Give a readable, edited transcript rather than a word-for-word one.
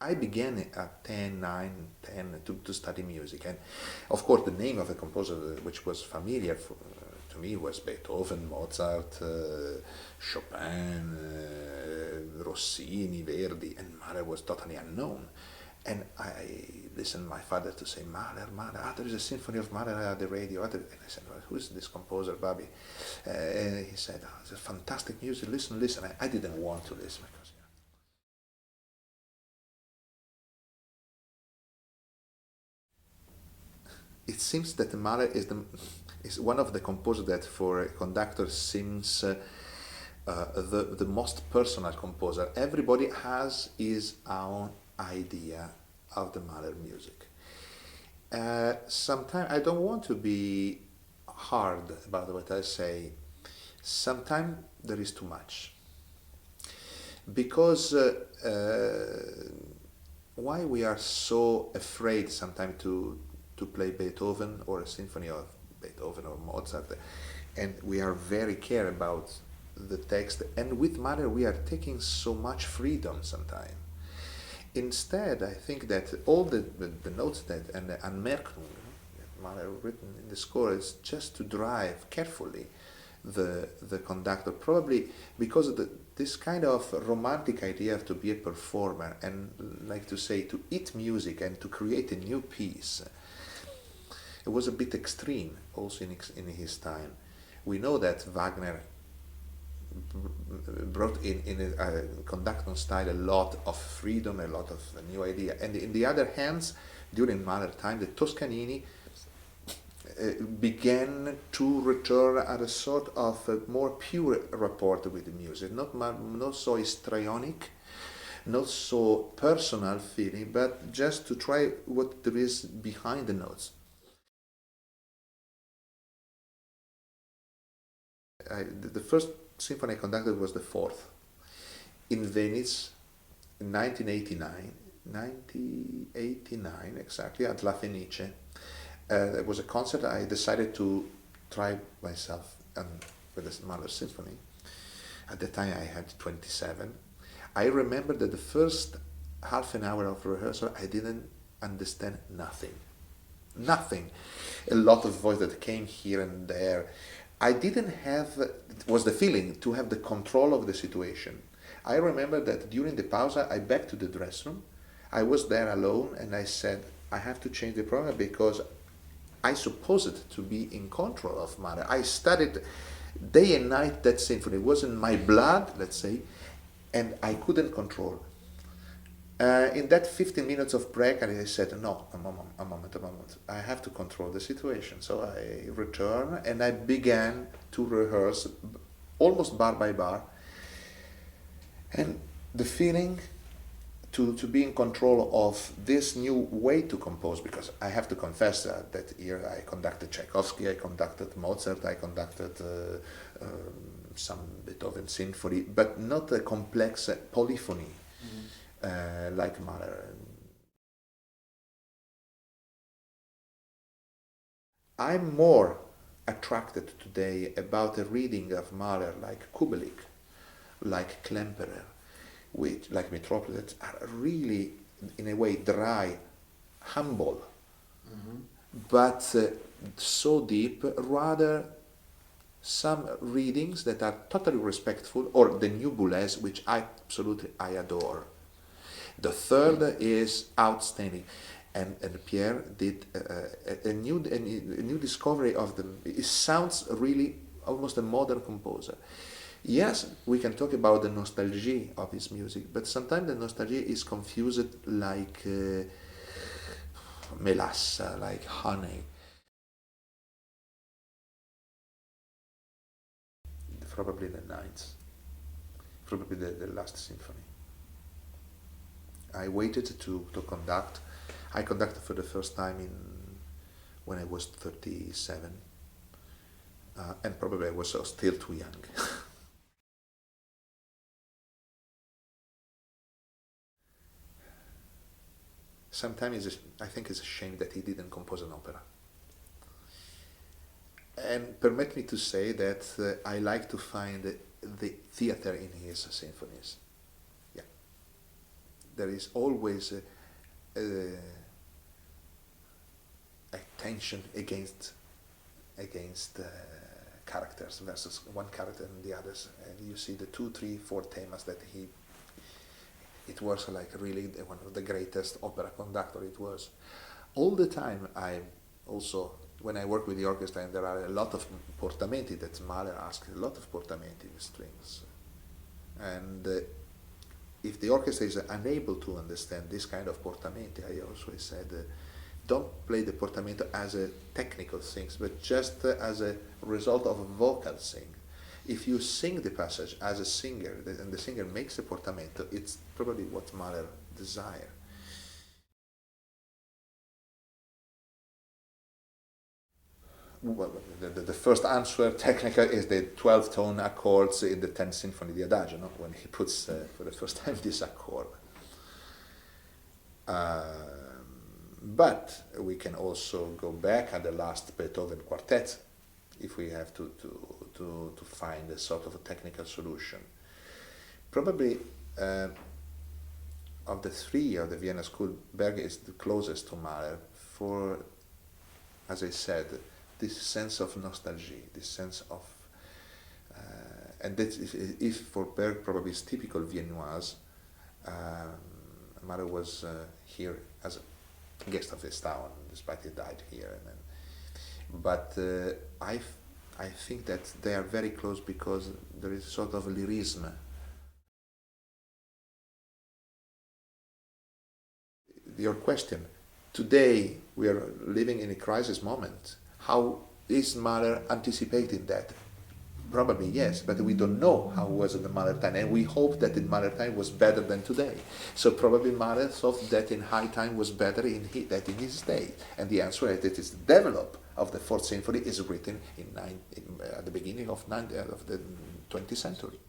I began at 10, 9, 10 to study music, and of course the name of the composer which was familiar to me was Beethoven, Mozart, Chopin, Rossini, Verdi, and Mahler was totally unknown. And I listened to my father to say, Mahler, Mahler, there is a symphony of Mahler at the radio. And I said, well, who is this composer, Bobby? And he said, oh, it's a fantastic music, listen, listen. I didn't want to listen because, it seems that Mahler is one of the composers that for a conductor seems the most personal composer. Everybody has his own idea of the Mahler music. Sometimes I don't want to be hard about what I say. Sometimes there is too much. Because why we are so afraid sometimes to play Beethoven or a symphony of Beethoven or Mozart, and we are very care about the text, and with Mahler we are taking so much freedom sometimes. Instead, I think that all the notes that and the Anmerkung that Mahler written in the score is just to drive carefully the conductor, probably because of this kind of romantic idea to be a performer and like to say to eat music and to create a new piece. It was a bit extreme also in his time. We know that Wagner brought in a conducting style a lot of freedom, a lot of new idea. And in the other hands, during Mahler time, the Toscanini began to return at a sort of a more pure rapport with the music, not so histrionic, not so personal feeling, but just to try what there is behind the notes. The first symphony I conducted was the fourth in Venice in 1989 exactly, at La Fenice. It was a concert I decided to try myself with the Mahler symphony. At the time I had 27. I remember that the first half an hour of rehearsal I didn't understand nothing. Nothing. A lot of voice that came here and there. I didn't have, it was the feeling to have the control of the situation. I remember that during the pause I back to the dressing room. I was there alone and I said, I have to change the program because I supposed to be in control of Mahler. I studied day and night that symphony. It was in my blood, let's say, and I couldn't control. In that 15 minutes of break, I said, no, a moment. I have to control the situation. So I returned and I began to rehearse almost bar by bar. And the feeling to be in control of this new way to compose, because I have to confess that year I conducted Tchaikovsky, I conducted Mozart, I conducted some Beethoven symphony, but not a complex polyphony. Like Mahler. I'm more attracted today about a reading of Mahler like Kubelik, like Klemperer, which, like Metropolis, are really, in a way, dry, humble, but so deep, rather some readings that are totally respectful, or the new Boulez, which I adore. The third is outstanding, and Pierre did a new discovery of them. It sounds really almost a modern composer. Yes, we can talk about the nostalgia of his music, but sometimes the nostalgia is confused like melassa, like honey. Probably the ninth, probably the last symphony. I waited to conduct. I conducted for the first time when I was 37, and probably I was still too young. Sometimes I think it's a shame that he didn't compose an opera. And permit me to say that I like to find the theater in his symphonies. Yeah, there is always a tension against characters versus one character and the others, and you see the 2, 3, 4 themes that it was like really one of the greatest opera conductor it was. All the time I also, when I work with the orchestra, and there are a lot of portamenti that Mahler asked, a lot of portamenti with strings, and if the orchestra is unable to understand this kind of portamenti, I also said, don't play the portamento as a technical thing, but just as a result of a vocal thing. If you sing the passage as a singer, and the singer makes a portamento, it's probably what Mahler desired. Well, the first answer technical is the 12-tone accords in the 10th Symphony, the Adagio, no? When he puts for the first time this accord. But we can also go back at the last Beethoven quartet if we have to find a sort of a technical solution. Probably of the three of the Vienna School, Berg is the closest to Mahler for, as I said, this sense of nostalgia, this sense of, and that if for Berg probably is typical Viennoise, Mahler was here as a guest of this town, despite he died here. But I think that they are very close because there is sort of lyrism. Your question, today we are living in a crisis moment. How is Mahler anticipating that? Probably yes, but we don't know how was the Mahler time, and we hope that the Mahler time was better than today. So probably Mahler thought that in high time was better than in his day, and the answer is that it's the develop of the Fourth Symphony is written at the beginning of the 20th century.